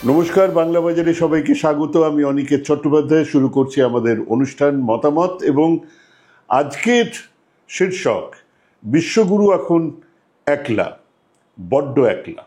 নমস্কার, বাংলা বাজারে সবাইকে স্বাগত। আমি অনিকেত চট্টোপাধ্যায়। শুরু করছি আমাদের অনুষ্ঠান মতামত, এবং আজকের শীর্ষক বিশ্বগুরু এখন একলা, বড্ড একলা।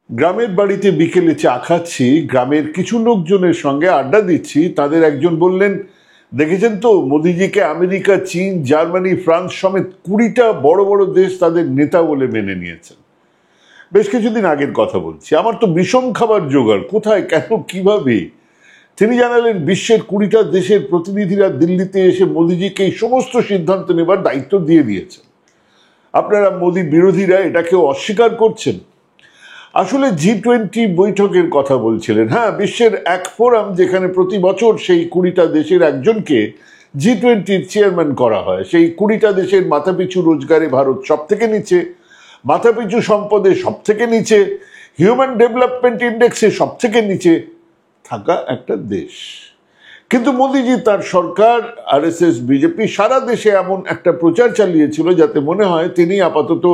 গ্রামের বাড়িতে বিকেলে চা খাচ্ছি, গ্রামের কিছু লোকজনের সঙ্গে আড্ডা দিচ্ছি। তাদের একজন বললেন, দেখেছেন তো মোদিজিকে আমেরিকা, চীন, জার্মানি, ফ্রান্স সমেত 20টা বড় বড় দেশ তাদের নেতা বলে মেনে নিয়েছেন। বেশ কিছুদিন আগের কথা বলছি। আমার তো বিষম খাবার জোগাড়, কোথায়, কেন, কিভাবে। তিনি জানালেন, বিশ্বের 20টা দেশের প্রতিনিধিরা দিল্লিতে এসে মোদিজিকে এই সমস্ত সিদ্ধান্ত নেবার দায়িত্ব দিয়ে দিয়েছেন। আপনারা মোদি বিরোধীরা এটাকেও অস্বীকার করছেন। আসলে G20 বৈঠকের কথা বলছিলেন। হ্যাঁ, বিশ্বের এক ফোরাম যেখানে প্রতি বছর সেই 20টা দেশের একজনকে G20-র চেয়ারম্যান করা হয়। সেই 20টা দেশের মাথাপিছু রোজগারে ভারত সব থেকে নিচে, মাথাপিছু সম্পদে সব থেকে নিচে, হিউম্যান ডেভেলপমেন্ট ইন্ডেক্সে সব থেকে নিচে থাকা একটা দেশ। কিন্তু মোদিজি, তার সরকার, RSS, বিজেপি সারা দেশে এমন একটা প্রচার চালিয়েছিল যাতে মনে হয় তিনি আপাতত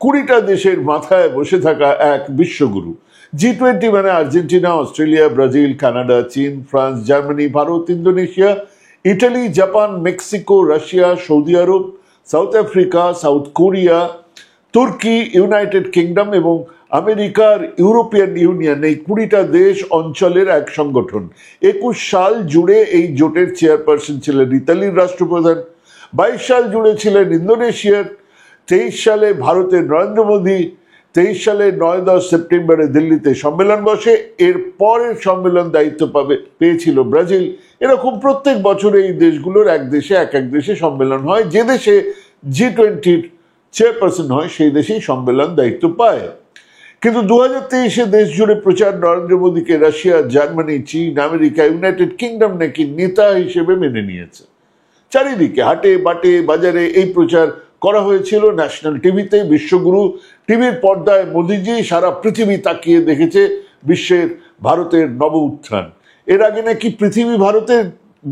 20টা দেশের মাথায় বসে থাকা এক বিশ্বগুরু। G20 মানে আর্জেন্টিনা, অস্ট্রেলিয়া, ব্রাজিল, কানাডা, চীন, France, Germany, Bharat, Indonesia, Italy, Japan, Mexico, Russia, Saudi Arab, South Africa, South Korea, তুর্কি, ইউনাইটেড কিংডম এবং আমেরিকার ইউরোপিয়ান ইউনিয়ন। এই 20টা দেশ অঞ্চলের এক সংগঠন। 21 সাল জুড়ে এই জোটের চেয়ারপারসন ছিলেন ইতালির রাষ্ট্রপ্রধান, 22 সাল জুড়ে ছিলেন ইন্দোনেশিয়ার, 23 সালে ভারতের নরেন্দ্র মোদী, 23 সালে 9-10 সেপ্টেম্বরে দিল্লিতে সম্মেলন বসে। এর পরের সম্মেলন দায়িত্ব পেয়েছিল ব্রাজিল। এরকম প্রত্যেক বছর এই দেশগুলোর এক দেশে সম্মেলন হয়। যে দেশে G20-র চেয়ারপারসন হয় সেই দেশেই সম্মেলন দায়িত্ব পায়। কিন্তু 2023-এ দেশ জুড়ে প্রচার নরেন্দ্র মোদীকে রাশিয়া, জার্মানি, চীন, আমেরিকা, ইউনাইটেড কিংডম নাকি নেতা হিসেবে মেনে নিয়েছে। চারিদিকে হাটে বাটে বাজারে এই প্রচার করা হয়েছিল। ন্যাশনাল টিভিতে বিশ্বগুরু, টিভির পর্দায় মোদিজি, সারা পৃথিবী তাকিয়ে দেখেছে বিশ্বের ভারতের নব উত্থান। এর আগে নাকি পৃথিবী ভারতের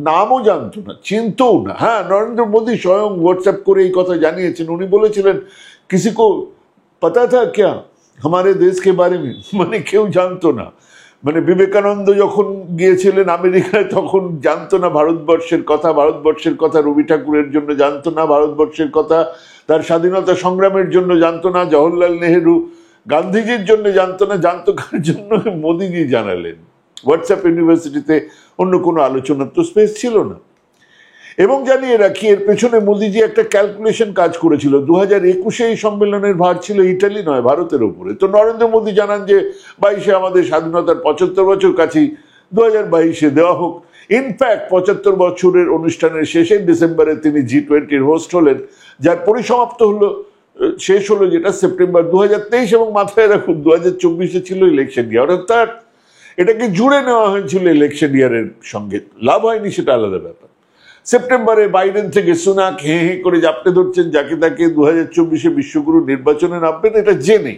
নামও জানতো না, চিনতও না। হ্যাঁ, নরেন্দ্র মোদী স্বয়ং হোয়াটসঅ্যাপ করে এই কথা জানিয়েছেন। উনি বলেছিলেন, কিসি কো পাতা থা ক্যা হামারে দেশ কে বারে মে, মানে কেউ জানতো না। মানে বিবেকানন্দ যখন গিয়েছিলেন আমেরিকায় তখন জানতো না ভারতবর্ষের কথা রবি ঠাকুরের জন্য জানতো না, ভারতবর্ষের কথা তার স্বাধীনতা সংগ্রামের জন্য জানতো না, জওহরলাল নেহেরু, গান্ধীজির জন্য জানতো না। জানতো কার জন্য? মোদিজি জানালেন। হোয়াটসঅ্যাপ ইউনিভার্সিটিতে অন্য কোনো আলোচনার তো স্পেস ছিল না। এবং জানিয়ে রাখি, এর পেছনে মোদিজি একটা ক্যালকুলেশন কাজ করেছিল। 2021-এ এই সম্মেলনের ভার ছিল ইটালি নয়, ভারতের ওপরে। তো নরেন্দ্র মোদী জানান যে 22-এ আমাদের স্বাধীনতার 75 বছর, কাছেই 2022-এ দেওয়া হোক। ইনফ্যাক্ট 75 বছরের অনুষ্ঠানের শেষে ডিসেম্বরে তিনি G20-র হোস্ট হলেন, যার পরিসমাপ্ত শেষ হলো যেটা সেপ্টেম্বর 2023। এবং মাথায় রাখুন, 2024-এ ছিল ইলেকশন ইয়ার, অর্থাৎ এটাকে জুড়ে নেওয়া হয়েছিল ইলেকশন ইয়ারের সঙ্গে। লাভ হয়নি, সেটা আলাদা ব্যাপার। সেপ্টেম্বরে বাইডেন থেকে সুনাক হে হে করে জাপটে ধরছেন যাকে তাকে 2024-এ বিশ্বগুরু নির্বাচনে নামবেন, এটা জেনে।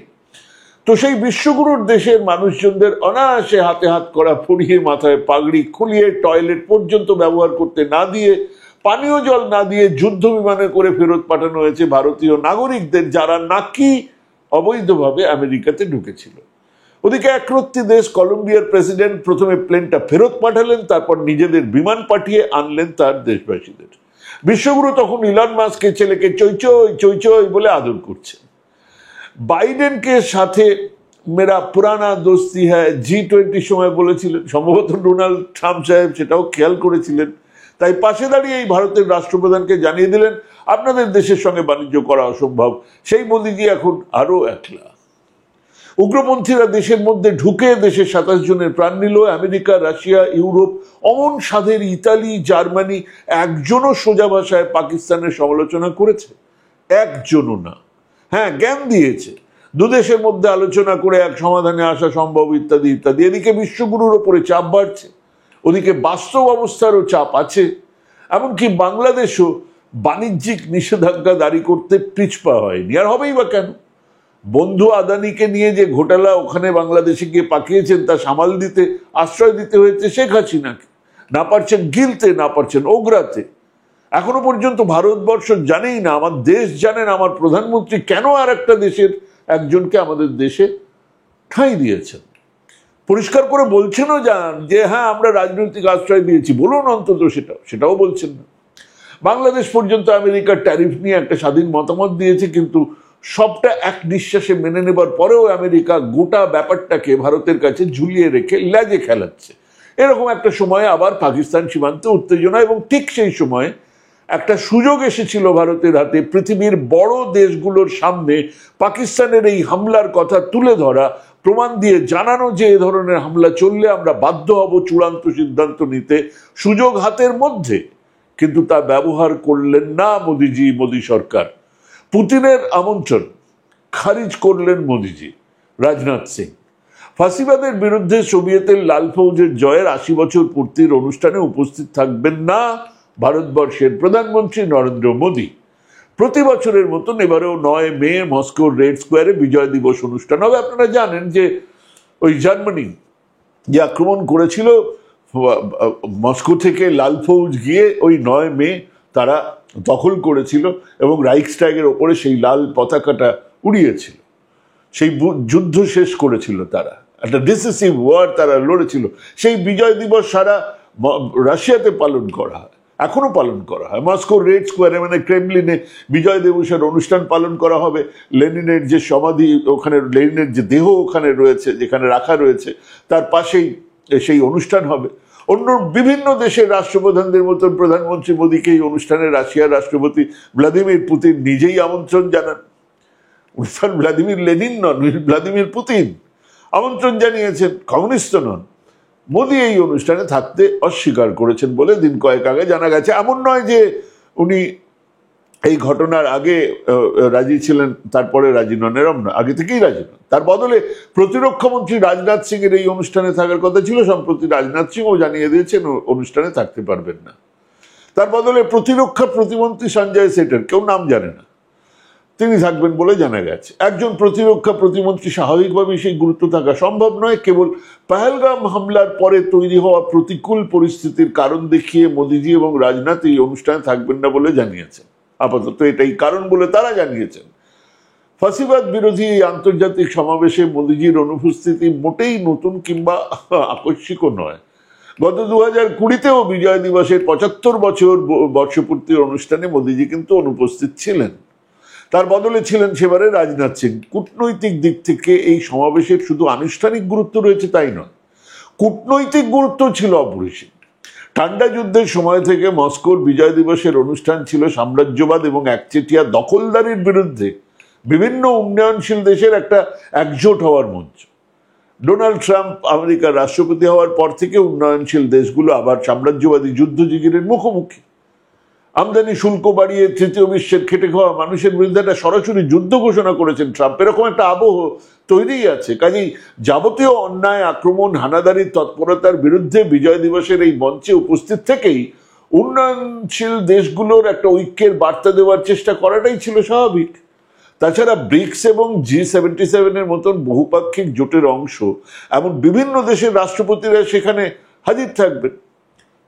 তো সেই বিশ্বগুরুর দেশের মানুষজনদের অনায়াসে হাতে হাত করা পরিয়ে, মাথায় পাগড়ি খুলিয়ে, টয়লেট পর্যন্ত ব্যবহার করতে না দিয়ে, পানীয় জল না দিয়ে যুদ্ধ বিমানে করে ফেরত পাঠানো হয়েছে ভারতীয় নাগরিকদের, যারা নাকি অবৈধভাবে আমেরিকাতে ঢুকেছিল। ওদিকে একরত্তি দেশ কলম্বিয়ার প্রেসিডেন্ট প্রথমে প্লেনটা ফেরত পাঠালেন, তারপর নিজেদের বিমান পাঠিয়ে আনলেন তার দেশবাসীদের। বিশ্বগুরু তখন ইলন মাস্কের ছেলেকে চই বলে আদর করছেন। বাইডেনকে সাথে মেরা পুরানা দোস্তি হ্যায় G20 সময় বলেছিলেন। সম্ভবত ডোনাল্ড ট্রাম্প সাহেব সেটাও খেয়াল করেছিলেন। তাই পাশে দাঁড়িয়ে এই ভারতের রাষ্ট্রপ্রধানকে জানিয়ে দিলেন, আপনাদের দেশের সঙ্গে বাণিজ্য করা অসম্ভব। সেই মোদিজি এখন আরো একলা। উগ্রপন্থীরা দেশের মধ্যে ঢুকে দেশের 27 জনের প্রাণ নিল। আমেরিকা, রাশিয়া, ইউরোপ, অমন সাধের ইতালি, জার্মানি একজনও সোজা ভাষায় পাকিস্তানের সমালোচনা করেছে? একজনও না। হ্যাঁ, জ্ঞান দিয়েছে। দুদেশের মধ্যে আলোচনা করে এক সমাধানে আসা সম্ভব ইত্যাদি ইত্যাদি। এদিকে বিশ্বগুরুর ওপরে চাপ বাড়ছে, ওদিকে বাস্তব অবস্থারও চাপ আছে। এমনকি বাংলাদেশও বাণিজ্যিক নিষেধাজ্ঞা জারি করতে পিছপা হয়নি, আর হবেই বা কেন? বন্ধু আদানিকে নিয়ে যে ঘোটালা ওখানে বাংলাদেশে গিয়ে পাঠিয়েছেন তা সামাল দিতে, আশ্রয় দিতে হয়েছে শেখ হাসিনাকে। না পারছেন গিলতে, না পারছেন ওগরাতে। এখনো পর্যন্ত ভারতবর্ষ জানেই না, আমার দেশ জানেন আমার প্রধানমন্ত্রী কেন আর একটা দেশের একজনকে আমাদের দেশে ঠাঁই দিয়েছেন। পরিষ্কার করে বলছেনও যান যে হ্যাঁ আমরা রাজনৈতিক আশ্রয় দিয়েছি, বলুন অন্তত সেটাও বলছেন না। বাংলাদেশ পর্যন্ত আমেরিকার ট্যারিফ নিয়ে একটা স্বাধীন মতামত দিয়েছে, কিন্তু সবটা এক নিঃশ্বাসে মেনে নেবার পরেও আমেরিকা গোটা ব্যাপারটাকে ভারতের কাছে ঝুলিয়ে রেখে লেজে খেলাচ্ছে। এরকম একটা সময়ে আবার পাকিস্তান সীমান্তে উত্তেজনা, এবং ঠিক সেই সময়ে একটা সুযোগ এসেছিল ভারতের হাতে পৃথিবীর বড় দেশগুলোর সামনে পাকিস্তানের এই হামলার কথা তুলে ধরা, প্রমাণ দিয়ে জানানো যে এ ধরনের হামলা চললে আমরা বাধ্য হব চূড়ান্ত সিদ্ধান্ত নিতে সুযোগ হাতের মধ্যে। কিন্তু তা ব্যবহার করলেন না মোদী সরকার। পুতিনের আমন্ত্রণ খারিজ করলেন মোদীজি। রাজনাথ সিং ফাঁসিবাদের বিরুদ্ধে সোভিয়েতের লাল ফৌজের জয়ের ৮০ বছর পূর্তির অনুষ্ঠানে উপস্থিত থাকবেন না ভারতবর্ষের প্রধানমন্ত্রী নরেন্দ্র মোদী। প্রতি বছরের মতন এবারেও ৯ মে মস্কোর রেড স্কোয়ারে বিজয় দিবস অনুষ্ঠান হবে। আপনারা জানেন যে ওই জার্মানি যে আক্রমণ করেছিল মস্কো থেকে, লাল ফৌজ গিয়ে ওই ৯ মে তারা দখল করেছিল এবং রাইখস্ট্যাগের ওপরে সেই লাল পতাকাটা উড়িয়েছিল। সেই যুদ্ধ শেষ করেছিল তারা, একটা ডিসিসিভ ওয়ার তারা লড়েছিল। সেই বিজয় দিবস সারা রাশিয়াতে পালন করা হয়, এখনো পালন করা হয়। মস্কোর রেড স্কোয়ারে মানে ক্রেমলিনে বিজয় দিবসের অনুষ্ঠান পালন করা হবে। লেনিনের যে সমাধি ওখানে, লেনিনের যে দেহ ওখানে রয়েছে, যেখানে রাখা রয়েছে, তার পাশেই সেই অনুষ্ঠান হবে। অন্য বিভিন্ন দেশের রাষ্ট্রপ্রধানদের মতন প্রধানমন্ত্রী মোদীকে এই অনুষ্ঠানে রাশিয়ার রাষ্ট্রপতি ভ্লাদিমির পুতিন নিজেই আমন্ত্রণ জানান। ভ্লাদিমির লেনিন নন, ভ্লাদিমির পুতিন আমন্ত্রণ জানিয়েছেন, কমিউনিস্ট নন। মোদী এই অনুষ্ঠানে থাকতে অস্বীকার করেছেন বলে দিন কয়েক আগে জানা গেছে। এমন নয় যে উনি এই ঘটনার আগে রাজি ছিলেন তারপরে রাজি নন, এরম না, আগে থেকেই রাজি নন। তার বদলে প্রতিরক্ষা মন্ত্রী রাজনাথ সিং এর এই অনুষ্ঠানে থাকার কথা ছিল। সম্প্রতি রাজনাথ সিংও জানিয়ে দিয়েছেন অনুষ্ঠানে থাকতে পারবেন না। তার বদলে প্রতিরক্ষা প্রতিমন্ত্রী সঞ্জয় সেঠের, কেউ নাম জানে না, তিনি থাকবেন বলে জানা গেছে। একজন প্রতিরক্ষা প্রতিমন্ত্রী স্বাভাবিকভাবেই সেই গুরুত্ব থাকা সম্ভব নয়। কেবল পহেলগাম হামলার পরে তৈরি হওয়া প্রতিকূল পরিস্থিতির কারণ দেখিয়ে মোদীজি এবং রাজনাথ এই অনুষ্ঠানে থাকবেন না বলে জানিয়েছেন। আপাতত এটাই কারণ বলে তারা জানিয়েছেন। ফাঁসিবাদ বিরোধী এই আন্তর্জাতিক সমাবেশে মোদীজির অনুপস্থিতি মোটেই নতুন কিংবা আকস্মিকও নয়। গত 2020-তেও বিজয় দিবসের 75 বছর বর্ষপূর্তির অনুষ্ঠানে মোদীজি কিন্তু অনুপস্থিত ছিলেন। তার বদলে ছিলেন সেবারে রাজনাথ সিং। কূটনৈতিক দিক থেকে এই সমাবেশের শুধু আনুষ্ঠানিক গুরুত্ব রয়েছে তাই নয়, কূটনৈতিক গুরুত্ব ছিল অপরিসীম। ঠান্ডা যুদ্ধের সময় থেকে মস্কোর বিজয় দিবসের অনুষ্ঠান ছিল সাম্রাজ্যবাদ এবং একচেটিয়া দখলদারির বিরুদ্ধে বিভিন্ন উন্নয়নশীল দেশের একটা একজোট হওয়ার মঞ্চ। ডোনাল্ড ট্রাম্প আমেরিকার রাষ্ট্রপতি হওয়ার পর থেকে উন্নয়নশীল দেশগুলো আবার সাম্রাজ্যবাদী যুদ্ধজিগিরের মুখোমুখি। আমদানি শুল্ক বাড়িয়ে তৃতীয় বিশ্বের খেটে খাওয়া মানুষের বিরুদ্ধে একটা সরাসরি যুদ্ধ ঘোষণা করেছেন ট্রাম্প। এরকম একটা আবহ তৈরিই আছে। কাজেই যাবতীয় অন্যায়, আক্রমণ, হানাদারির তৎপরতার বিরুদ্ধে বিজয় দিবসের এই মঞ্চে উপস্থিত থেকেই উন্নয়নশীল দেশগুলোর একটা ঐক্যের বার্তা দেওয়ার চেষ্টা করাটাই ছিল স্বাভাবিক। তাছাড়া ব্রিক্স এবং G77-এর মতন বহুপাক্ষিক জোটের অংশ এমন বিভিন্ন দেশের রাষ্ট্রপতিরা সেখানে হাজির থাকবেন।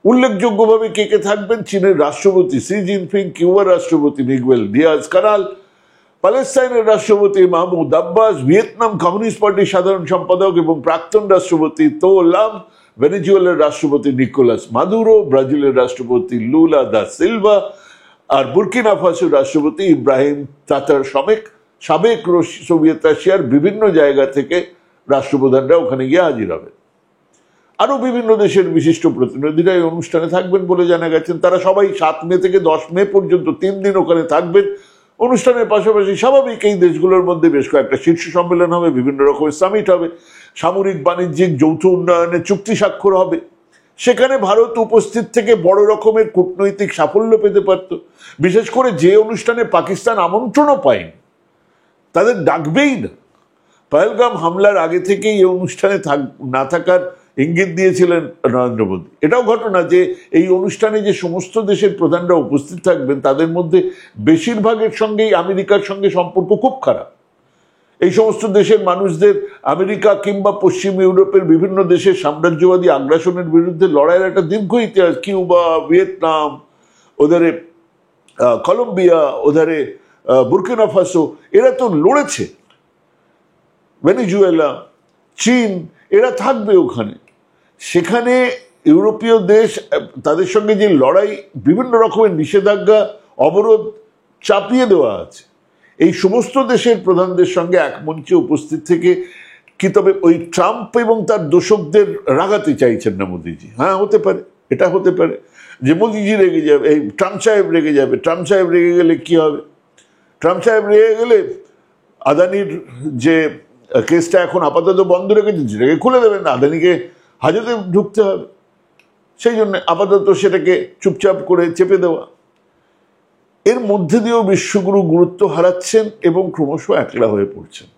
উল্লেখযোগ্যভাবে কে কে থাকবেন? চীনের রাষ্ট্রপতি শি জিনপিং, কিউবার রাষ্ট্রপতি মিগুয়েল দিয়াজ কানাল, প্যালেস্টাইনের রাষ্ট্রপতি মাহমুদ আব্বাস, ভিয়েতনাম কমিউনিস্ট পার্টির সাধারণ সম্পাদক এবং প্রাক্তন রাষ্ট্রপতি তো লাম, ভেনেজুয়েলার রাষ্ট্রপতি নিকোলাস মাদুরো, ব্রাজিলের রাষ্ট্রপতি লুলা দা সিলভা, আর বুর্কিনা ফাসোর রাষ্ট্রপতি ইব্রাহিম তাতার সমেত সাবেক সোভিয়েত রাশিয়ার বিভিন্ন জায়গা থেকে রাষ্ট্রপ্রধানরা ওখানে গিয়ে হাজির হবেন। আরো বিভিন্ন দেশের বিশিষ্ট প্রতিনিধিরা এই অনুষ্ঠানে থাকবেন বলে জানা গেছেন। তারা সবাই 7 মে থেকে 10 মে পর্যন্ত 3 দিন ওখানে থাকবেন। অনুষ্ঠানের পাশাপাশি স্বাভাবিক এই দেশগুলোর মধ্যে বেশ কয়েকটা শীর্ষ সম্মেলন হবে, বিভিন্ন রকমের সামিট হবে, সামরিক বাণিজ্যিক যৌথ উন্নয়নের চুক্তি স্বাক্ষর হবে। সেখানে ভারত উপস্থিত থেকে বড় রকমের কূটনৈতিক সাফল্য পেতে পারত। বিশেষ করে যে অনুষ্ঠানে পাকিস্তান আমন্ত্রণও পায়নি, তাদের ডাকবেই না। পহেলগাম হামলার আগে থেকেই এই অনুষ্ঠানে না থাকার ইঙ্গিত দিয়েছিলেন নরেন্দ্র মোদী। এটাও ঘটনা যে এই অনুষ্ঠানে যে সমস্ত দেশের প্রধানরা উপস্থিত থাকবেন তাদের মধ্যে বেশিরভাগের সঙ্গেই আমেরিকার সঙ্গে সম্পর্ক খুব খারাপ। এই সমস্ত দেশের মানুষদের আমেরিকা কিংবা পশ্চিম ইউরোপের বিভিন্ন দেশের সাম্রাজ্যবাদী আগ্রাসনের বিরুদ্ধে লড়াইয়ের একটা দীর্ঘ ইতিহাস। কিউবা, ভিয়েতনাম, ওধারে কলম্বিয়া, ওধারে বুর্কিনা ফাসো, এরা তো লড়েছে। ভেনেজুয়েলা, চীন, এরা থাকবে ওখানে। সেখানে ইউরোপীয় দেশ তাদের সঙ্গে যে লড়াই, বিভিন্ন রকমের নিষেধাজ্ঞা, অবরোধ চাপিয়ে দেওয়া আছে। এই সমস্ত দেশের প্রধানদের সঙ্গে এক মঞ্চে উপস্থিত থেকে কি তবে ওই ট্রাম্প এবং তার দোসকদের রাগাতে চাইছেন না মোদিজি? হ্যাঁ, হতে পারে, এটা হতে পারে যে মোদিজি রেগে যাবে, এই ট্রাম্প সাহেব রেগে যাবে। ট্রাম্প সাহেব রেগে গেলে কি হবে? ট্রাম্প সাহেব রেগে গেলে আদানির যে কেসটা এখন আপাতত বন্ধ রেখেছে সেটাকে খুলে দেবেন না, আদানিকে হাজতে ঢুকতে হবে। সেই জন্য আপাতত সেটাকে চুপচাপ করে চেপে দেওয়া। এর মধ্যে দিয়েও বিশ্বগুরু গুরুত্ব হারাচ্ছেন এবং ক্রমশ একলা হয়ে পড়ছেন।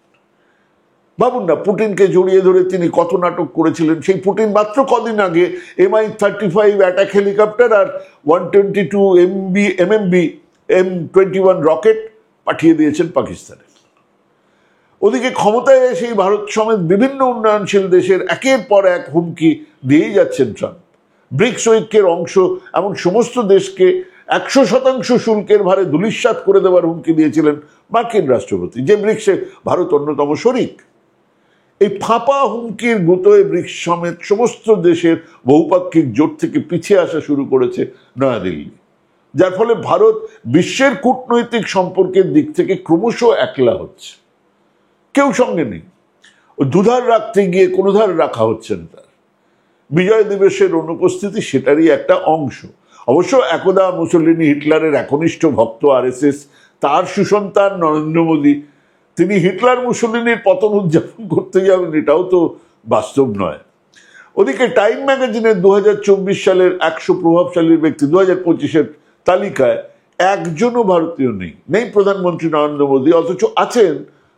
ভাবুন না, পুটিনকে জড়িয়ে ধরে তিনি কত নাটক করেছিলেন। সেই পুটিন মাত্র কদিন আগে MI-35 অ্যাটাক হেলিকপ্টার আর 122 MMB M21 রকেট পাঠিয়ে দিয়েছেন পাকিস্তানে। ওদিকে ক্ষমতায় এসেই ভারত সমেত বিভিন্ন উন্নয়নশীল দেশের একের পর এক হুমকি দিয়েই যাচ্ছেন ট্রাম্প। ব্রিক্স ঐক্যের অংশ এমন সমস্ত দেশকে 100% শুল্কের ভারে ধূলিসাৎ করে দেওয়ার হুমকি দিয়েছিলেন মার্কিন রাষ্ট্রপতি, যে ব্রিক্সে ভারত অন্যতম শরিক। এই ফাঁপা হুমকির গুতোয় ব্রিক্স সমেত সমস্ত দেশের বহুপাক্ষিক জোট থেকে পিছিয়ে আসা শুরু করেছে নয়াদিল্লি, যার ফলে ভারত বিশ্বের কূটনৈতিক সম্পর্কের দিক থেকে ক্রমশ একলা হচ্ছে। কেউ সঙ্গে নেই। দুধার রাখতে গিয়ে কোনো ধার রাখা হচ্ছে না তার। বিজয় দিবসের অনুপস্থিতি সেটারই একটা অংশ। অবশ্য একদা মুসলিনি হিটলারের একনিষ্ঠ ভক্ত RSS, তার সুসন্তান নরেন্দ্র মোদী, তিনি হিটলার মুসলিনির পতন উদযাপন করতে যাবেন, এটাও তো বাস্তব নয়। ওদিকে টাইম ম্যাগাজিনের 2024 সালের 100 প্রভাবশালী ব্যক্তি 2025-এর তালিকায় একজনও ভারতীয় নেই প্রধানমন্ত্রী নরেন্দ্র মোদী, অথচ আছেন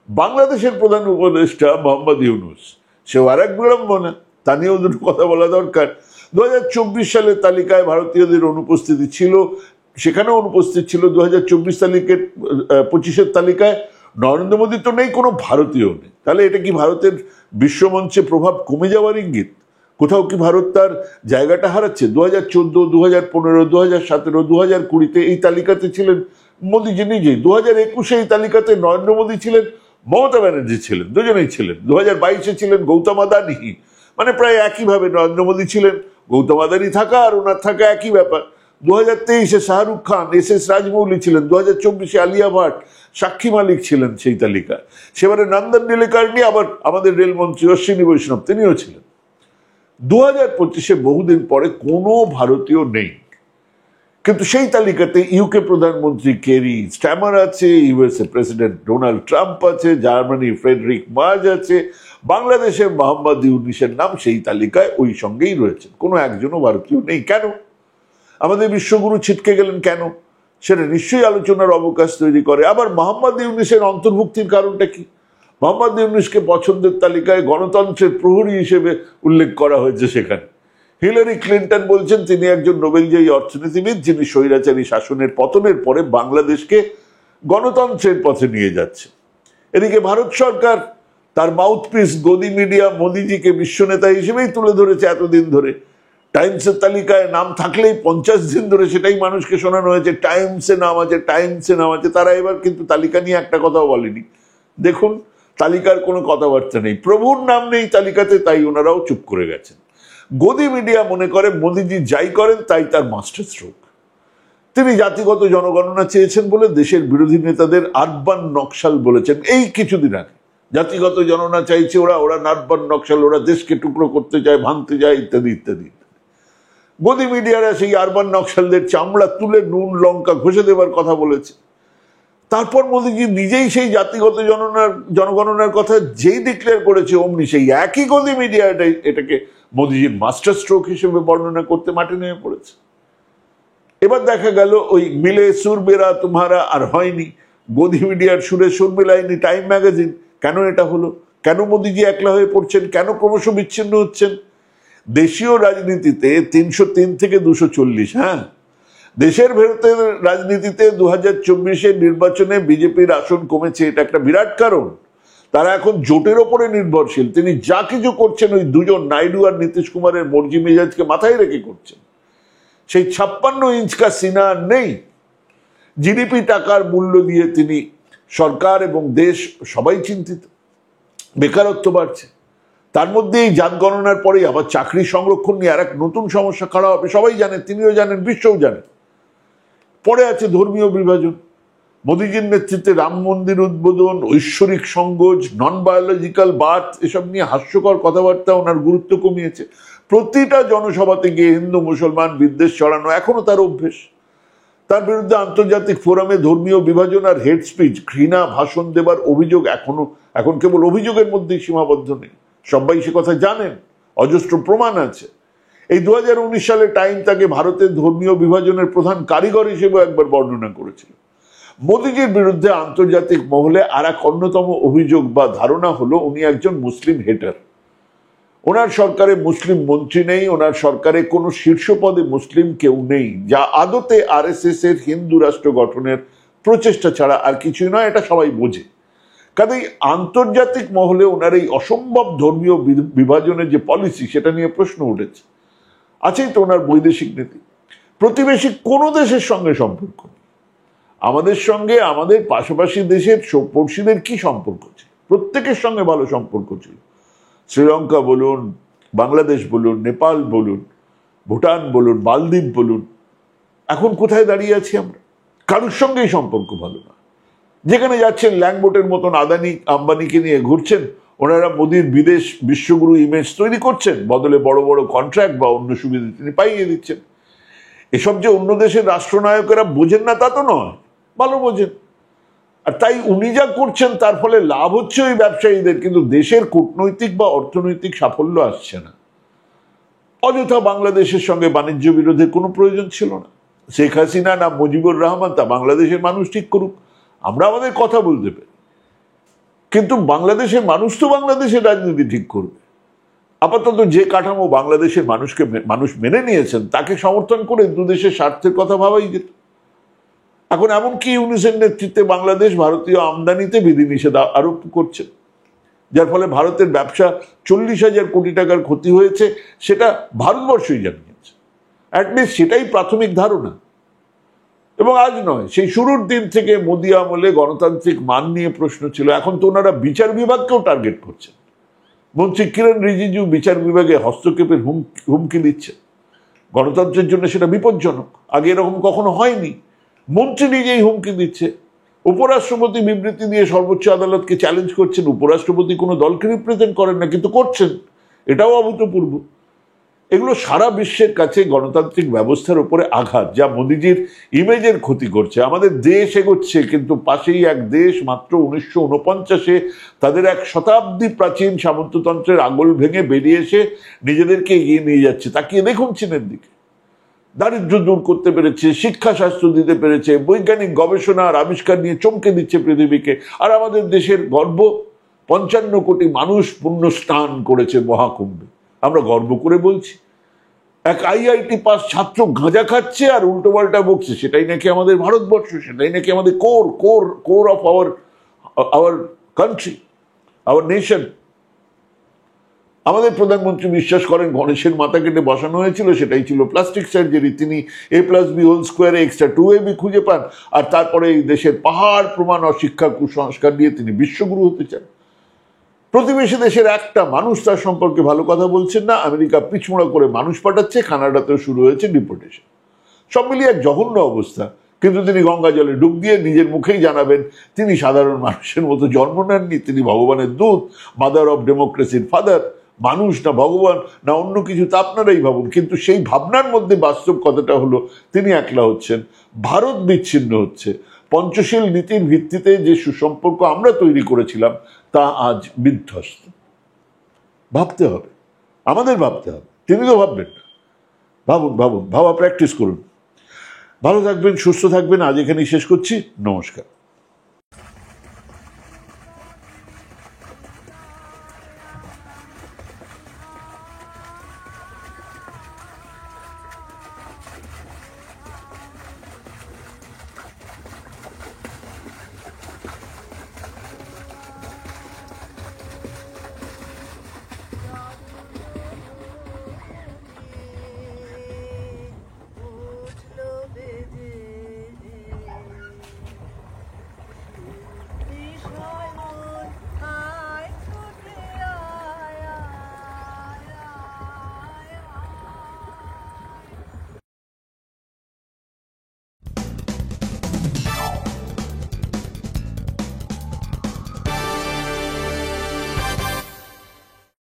বাংলাদেশের প্রধান উপদেষ্টা মোহাম্মদ ইউনূস। সেও আর এক বিড়ম্বনা, তা নিয়েও দুটো কথা বলা দরকার। 2024 সালের তালিকায় ভারতীয়দের অনুপস্থিতি ছিল, সেখানেও অনুপস্থিত ছিল 2024-25-এর তালিকায় নরেন্দ্র মোদী তো নেই, কোনো ভারতীয় নেই। তাহলে এটা কি ভারতের বিশ্বমঞ্চে প্রভাব কমে যাওয়ার ইঙ্গিত? কোথাও কি ভারত তার জায়গাটা হারাচ্ছে? 2014, 2015, 2017, 2020-তে এই তালিকাতে ছিলেন মোদীজি নিজেই। 2021-এ এই তালিকাতে নরেন্দ্র মোদী ছিলেন, মমতা ব্যানার্জি ছিলেন, দুজনেই ছিলেন। 2022-এ ছিলেন গৌতম আদানি। মানে প্রায় একইভাবে নরেন্দ্র মোদী ছিলেন, গৌতম আদানি থাকা আর ওনার থাকা একই ব্যাপার। 2023-এ শাহরুখ খান, SS রাজমৌলি ছিলেন। 2024-এ আলিয়া ভাট, সাক্ষী মালিক ছিলেন সেই তালিকায়। সেবারে নন্দন নীলেকর্ণী, আবার আমাদের রেলমন্ত্রী অশ্বিনী বৈষ্ণব, তিনিও ছিলেন। 2025-এ বহুদিন পরে কোনো ভারতীয় নেই, কিন্তু সেই তালিকাতে ইউকে প্রধানমন্ত্রী কেরি স্ট্যামার আছে, USA প্রেসিডেন্ট ডোনাল্ড ট্রাম্প আছে, জার্মানির ফ্রেডরিক মার্জ আছে, বাংলাদেশের মোহাম্মদ ইউনূসের নাম সেই তালিকায় ওই সঙ্গেই রয়েছেন। কোনো একজনও ভারতীয় নেই। কেন? আমাদের বিশ্বগুরু ছিটকে গেলেন কেন? সেটা নিশ্চয়ই আলোচনার অবকাশ তৈরি করে। আবার মোহাম্মদ ইউনূসের অন্তর্ভুক্তির কারণটা কি? মোহাম্মদ ইউনূসকে পছন্দের তালিকায় গণতন্ত্রের প্রহরী হিসেবে উল্লেখ করা হয়েছে সেখানে। হিলারি ক্লিন্টন বলছেন তিনি একজন নোবেলজয়ী অর্থনীতিবিদ, যিনি স্বৈরাচারী শাসনের পতনের পরে বাংলাদেশকে গণতন্ত্রের পথে নিয়ে যাচ্ছে। এদিকে ভারত সরকার তার মাউথপিস গদি মিডিয়া মোদিজিকে বিশ্বনেতা হিসেবেই তুলে ধরেছে এতদিন ধরে। টাইমসের তালিকায় নাম থাকলেই 50 দিন ধরে সেটাই মানুষকে শোনানো হয়েছে, টাইমসে নাম আছে, টাইমসে নাম আছে। তারা এবার কিন্তু তালিকা নিয়ে একটা কথাও বলেনি। দেখুন, তালিকার কোনো কথাবার্তা নেই, প্রভুর নাম নেই তালিকাতে, তাই ওনারাও চুপ করে গেছেন। গদি মিডিয়া মনে করে মোদিজি যাই করেন তাই তার মাস্টার স্ট্রোক। তিনি জাতিগত জনগণনা চেয়েছেন বলে দেশের বিরোধী নেতাদের আরবান নকশাল বলেছেন এই কিছুদিন আগে। জাতিগত জনগণনা চাইছে ওরা আরবান নকশাল, ওরা দেশকে টুকরো করতে চায়, ভাঙতে যায়, ইত্যাদি ইত্যাদি। গদি মিডিয়ারা সেই আরবান নকশালদের চামড়া তুলে নুন লঙ্কা ঘষে দেবার কথা বলেছে। তারপর মোদীজি নিজেই সেই জাতিগত জনগণনার কথা যেই ডিক্লেয়ার করেছে, অমনি সেই একই গদি মিডিয়া এটাকে মোদীজির মাস্টার স্ট্রোক হিসেবে বর্ণনা করতে মাঠে নেমে পড়েছে। এবার দেখা গেল ওই মিলে সুর মেরা তুমহারা আর হয়নি। গদি মিডিয়ার সুরে সুর মেলায়নি টাইম ম্যাগাজিন। কেন এটা হলো? কেন মোদিজি একলা হয়ে পড়ছেন, কেন ক্রমশ বিচ্ছিন্ন হচ্ছেন? দেশীয় রাজনীতিতে 303 থেকে 240, হ্যাঁ, দেশের ভেতরের রাজনীতিতে 2024 নির্বাচনে বিজেপির আসন কমেছে, এটা একটা বিরাট কারণ। তারা এখন জোটের ওপরে নির্ভরশীল। তিনি যা কিছু করছেন ওই দুজন নাইডু আর নীতিশ কুমারের মর্জি মেজাজকে মাথায় রেখে করছেন। সেই 56 ইঞ্চ কা সিনা নেই। জিডিপি টাকার মূল্য দিয়ে তিনি সরকার এবং দেশ সবাই চিন্তিত। বেকারত্ব বাড়ছে, তার মধ্যে এই জাত গণনার পরেই আবার চাকরি সংরক্ষণ নিয়ে আর এক নতুন সমস্যা খাড়া হবে। সবাই জানেন, তিনিও জানেন, বিশ্বও জানেন। পরে আছে ধর্মীয় বিভাজন। মোদীজির নেতৃত্বে রাম মন্দির উদ্বোধন, ঐশ্বরিক সংযোগ, নন বায়োলজিক্যাল বার্থ, এসব নিয়ে হাস্যকর কথাবার্তা ওনার গুরুত্ব কমিয়েছে। প্রতিটা জনসভাতে গিয়ে হিন্দু মুসলমান বিদ্বেষ ছড়ানো এখনো তার অভ্যেস। তার বিরুদ্ধে আন্তর্জাতিক ফোরামে ধর্মীয় বিভাজন আর হেড স্পিচ, ঘৃণা ভাষণ দেবার অভিযোগ এখন কেবল অভিযোগের মধ্যেই সীমাবদ্ধ নেই। সবাই সে কথা জানেন, অজস্র প্রমাণ আছে। এই 2019 সালে টাইম তাকে ভারতের ধর্মীয় বিভাজনের প্রধান কারিগর হিসেবে একবার বর্ণনা করেছিল। মোদীজির বিরুদ্ধে আন্তর্জাতিক মহলে আর এক অন্যতম অভিযোগ বা ধারণা হলো উনি একজন মুসলিম হেটার। ওনার সরকারে মুসলিম মন্ত্রী নেই, ওনার সরকারে কোনো শীর্ষ পদে মুসলিম কেউ নেই, যা আদতে আরএসএস এর হিন্দু রাষ্ট্র গঠনের প্রচেষ্টা ছাড়া আর কিছুই নয়, এটা সবাই বোঝে। কাজেই আন্তর্জাতিক মহলে ওনার এই অসম্ভব ধর্মীয় বিভাজনের যে পলিসি, সেটা নিয়ে প্রশ্ন উঠেছে। আছেই তো ওনার বৈদেশিক নীতি। প্রতিবেশী কোনো দেশের সঙ্গে সম্পর্ক, আমাদের সঙ্গে আমাদের পাশাপাশি দেশের পড়শিদের কি সম্পর্ক ছিল? প্রত্যেকের সঙ্গে ভালো সম্পর্ক ছিল। শ্রীলঙ্কা বলুন, বাংলাদেশ বলুন, নেপাল বলুন, ভুটান বলুন, মালদ্বীপ বলুন। এখন কোথায় দাঁড়িয়ে আছি আমরা? কারোর সঙ্গেই সম্পর্ক ভালো না। যেখানে যাচ্ছেন ল্যাংবোটের মতন আদানি আম্বানিকে নিয়ে ঘুরছেন, ওনারা মোদির বিদেশ বিশ্বগুরু ইমেজ তৈরি করছেন, বদলে বড় বড় কন্ট্রাক্ট বা অন্য সুবিধা তিনি পাইয়ে দিচ্ছেন। এসব যে অন্য দেশের রাষ্ট্রনায়কেরা বোঝেন না তা তো নয়, ভালো বোঝেন। আর তাই উনি যা করছেন তার ফলে লাভ হচ্ছে ওই ব্যবসায়ীদের, কিন্তু দেশের কূটনৈতিক বা অর্থনৈতিক সাফল্য আসছে না। অযথা বাংলাদেশের সঙ্গে বাণিজ্য বিরোধের কোনো প্রয়োজন ছিল না। শেখ হাসিনা না মুজিবুর রহমান, তা বাংলাদেশের মানুষ ঠিক করুক, আমরা আমাদের কথা বলতে পারি। কিন্তু বাংলাদেশের মানুষ তো বাংলাদেশের রাজনীতি ঠিক করবে। আপাতত যে কাঠামো বাংলাদেশের মানুষ মেনে নিয়েছেন, তাকে সমর্থন করে দুদেশের স্বার্থের কথা ভাবাই যেত। এখন এমনকি ইউনিসের নেতৃত্বে বাংলাদেশ ভারতীয় আমদানিতে বিধিনিষেধ আরোপ করছে, যার ফলে ভারতের ব্যবসা 40,000 কোটি টাকার ক্ষতি হয়েছে, সেটা ভারতবর্ষই জানিয়েছে। অ্যাটলিস্ট সেটাই প্রাথমিক ধারণা। এবং আজ নয়, সেই শুরুর দিন থেকে মোদি আমলে গণতান্ত্রিক মান নিয়ে প্রশ্ন ছিল। এখন তো ওনারা বিচার বিভাগকেও টার্গেট করছেন। মন্ত্রী কিরণ রিজিজু বিচার বিভাগে হস্তক্ষেপের হুমকি দিচ্ছে। গণতন্ত্রের জন্য সেটা বিপজ্জনক। আগে এরকম কখনো হয়নি। মন্ত্রী নিজেই হুমকি দিচ্ছে। উপরাষ্ট্রপতি বিবৃতি দিয়ে সর্বোচ্চ আদালতকে চ্যালেঞ্জ করছেন। উপরাষ্ট্রপতি কোনো দলকে রিপ্রেজেন্ট করেন না, কিন্তু করছেন। এটাও অভূতপূর্ব। এগুলো সারা বিশ্বের কাছে গণতান্ত্রিক ব্যবস্থার উপরে আঘাত, যা মোদিজির ইমেজের ক্ষতি করছে। আমাদের দেশ এগোচ্ছে, কিন্তু পাশেই এক দেশ মাত্র 1949-এ তাদের এক শতাব্দী প্রাচীন সামন্ততন্ত্রের আগল ভেঙে বেরিয়ে এসে নিজেদেরকে এগিয়ে নিয়ে যাচ্ছে। তাকিয়ে দেখুন চীনের দিকে। দারিদ্র্য দূর করতে পেরেছে, শিক্ষা স্বাস্থ্য দিতে পেরেছে, বৈজ্ঞানিক গবেষণা আর আবিষ্কার নিয়ে চমকে দিচ্ছে পৃথিবীকে। আর আমাদের দেশের গর্ব, 55 কোটি মানুষ পুণ্য স্নান করেছে মহাকুম্ভে। আমরা গর্ব করে বলছি। এক আইআইটি পাস ছাত্র গাঁজা খাচ্ছে আর উল্টো পাল্টা বকছে, সেটাই নাকি আমাদের ভারতবর্ষ, সেটাই নাকি আমাদের core of our country, hour nation. আমাদের প্রধানমন্ত্রী বিশ্বাস করেন গণেশের মাথা কেটে বসানো হয়েছিল, সেটাই ছিল প্লাস্টিক সার্জারি। তিনি a+b² এক্সট্রা 2ab খুঁজে পান, আর তারপরে এই দেশের পাহাড় প্রমাণ অশিক্ষা কুসংস্কার দিয়ে তিনি বিশ্বগুরু হতে চান। প্রতিবেশী দেশের একটা মানুষ তার সম্পর্কে ভালো কথা বলছেন না। আমেরিকা পিছমোড়া করে মানুষ পাঠাচ্ছে, কানাডাতেও শুরু হয়েছে ডিপোর্টেশন। সব মিলিয়ে এক জঘন্য অবস্থা। কিন্তু তিনি গঙ্গা জলে ডুব দিয়ে নিজের মুখেই জানাবেন তিনি সাধারণ মানুষের মতো জন্ম নেননি, তিনি ভগবানের দূত, মাদার অফ ডেমোক্রেসির ফাদার। মানুষ না ভগবান না অন্য কিছু, তা আপনারাই ভাবুন। কিন্তু সেই ভাবনার মধ্যে বাস্তব কথাটা হলো তিনি একলা হচ্ছেন, ভারত বিচ্ছিন্ন হচ্ছে। পঞ্চশীল নীতির ভিত্তিতে যে সুসম্পর্ক আমরা তৈরি করেছিলাম তা আজ বিধ্বস্ত। ভাবতে হবে, আমাদের ভাবতে হবে। তিনি তো ভাববেন না। ভাবা প্র্যাকটিস করুন। ভালো থাকবেন, সুস্থ থাকবেন। আজ এখানেই শেষ করছি। নমস্কার।